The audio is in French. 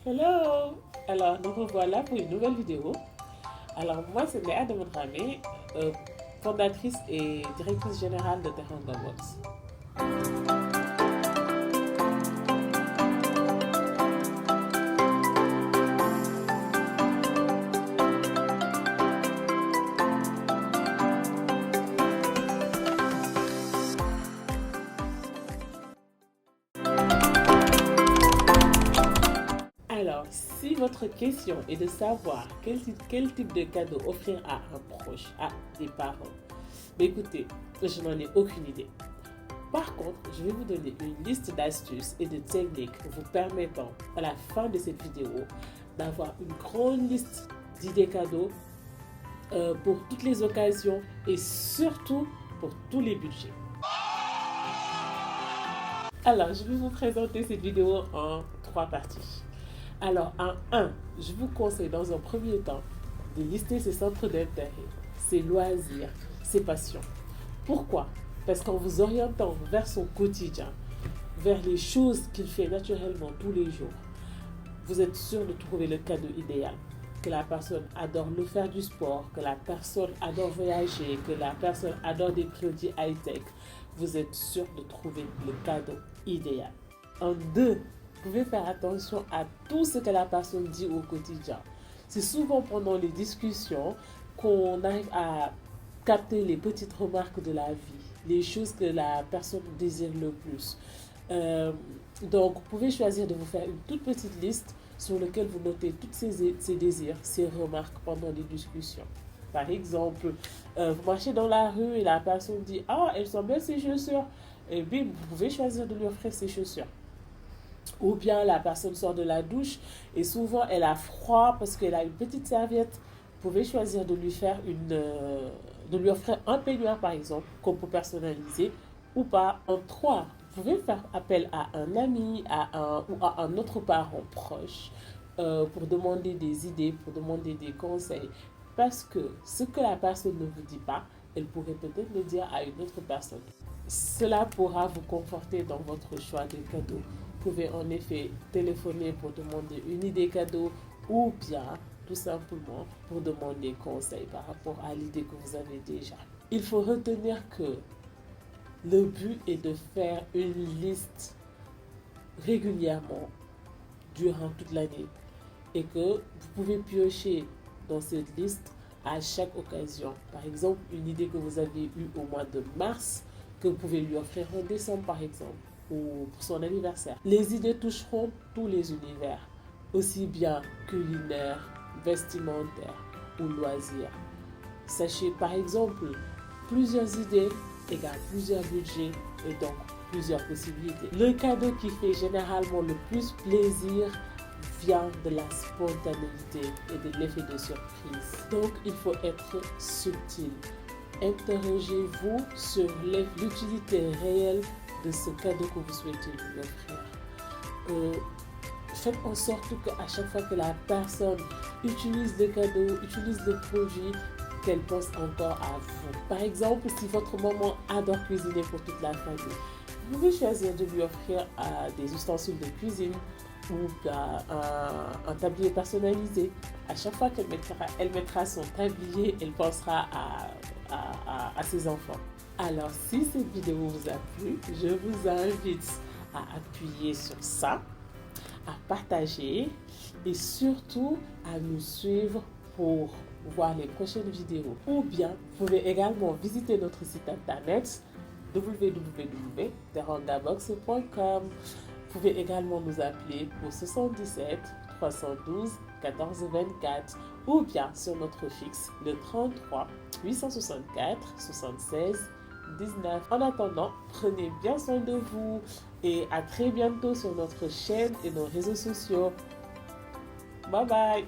Hello! Alors, nous revoilà pour une nouvelle vidéo. Alors, moi, c'est Léa Demonramé, fondatrice et directrice générale de Teranga Box. Alors, si votre question est de savoir quel type de cadeau offrir à un proche, à des parents, mais écoutez, je n'en ai aucune idée. Par contre, je vais vous donner une liste d'astuces et de techniques vous permettant, à la fin de cette vidéo, d'avoir une grande liste d'idées cadeaux pour toutes les occasions et surtout pour tous les budgets. Alors, je vais vous présenter cette vidéo en 3 parties. Alors, en 1, je vous conseille dans un premier temps de lister ses centres d'intérêt, ses loisirs, ses passions. Pourquoi? Parce qu'en vous orientant vers son quotidien, vers les choses qu'il fait naturellement tous les jours, vous êtes sûr de trouver le cadeau idéal. Que la personne adore le faire du sport, que la personne adore voyager, que la personne adore des produits high-tech, vous êtes sûr de trouver le cadeau idéal. En 2, vous pouvez faire attention à tout ce que la personne dit au quotidien. C'est souvent pendant les discussions qu'on arrive à capter les petites remarques de la vie, les choses que la personne désire le plus. Donc, vous pouvez choisir de vous faire une toute petite liste sur laquelle vous notez tous ces désirs, ces remarques pendant les discussions. Par exemple, vous marchez dans la rue et la personne dit « Ah, elles sont belles ces chaussures !» Et bien, vous pouvez choisir de lui offrir ces chaussures. Ou bien la personne sort de la douche et souvent elle a froid parce qu'elle a une petite serviette. Vous pouvez choisir de de lui offrir un peignoir par exemple, qu'on peut personnaliser ou pas. En 3, vous pouvez faire appel à un ami ou à un autre parent proche pour demander des idées, pour demander des conseils. Parce que ce que la personne ne vous dit pas, elle pourrait peut-être le dire à une autre personne. Cela pourra vous conforter dans votre choix de cadeau. Vous pouvez en effet téléphoner pour demander une idée cadeau ou bien tout simplement pour demander conseil par rapport à l'idée que vous avez déjà. Il faut retenir que le but est de faire une liste régulièrement durant toute l'année et que vous pouvez piocher dans cette liste à chaque occasion. Par exemple, une idée que vous avez eue au mois de mars, que vous pouvez lui offrir en décembre par exemple, ou pour son anniversaire. Les idées toucheront tous les univers, aussi bien culinaires, vestimentaires ou loisirs. Sachez par exemple, plusieurs idées égale plusieurs budgets et donc plusieurs possibilités. Le cadeau qui fait généralement le plus plaisir vient de la spontanéité et de l'effet de surprise. Donc il faut être subtil. Interrogez-vous sur l'utilité réelle de ce cadeau que vous souhaitez lui offrir. Faites en sorte qu'à chaque fois que la personne utilise le cadeau, utilise le produit, qu'elle pense encore à vous. Par exemple, si votre maman adore cuisiner pour toute la famille, vous pouvez choisir de lui offrir des ustensiles de cuisine ou un tablier personnalisé. À chaque fois qu'elle mettra son tablier, elle pensera à ses enfants. Alors, si cette vidéo vous a plu, je vous invite à appuyer sur ça, à partager et surtout à nous suivre pour voir les prochaines vidéos. Ou bien, vous pouvez également visiter notre site internet www.terangabox.com. Vous pouvez également nous appeler pour 77 312 14 24 ou bien sur notre fixe le 33 864 76 19. En attendant, prenez bien soin de vous et à très bientôt sur notre chaîne et nos réseaux sociaux. Bye bye!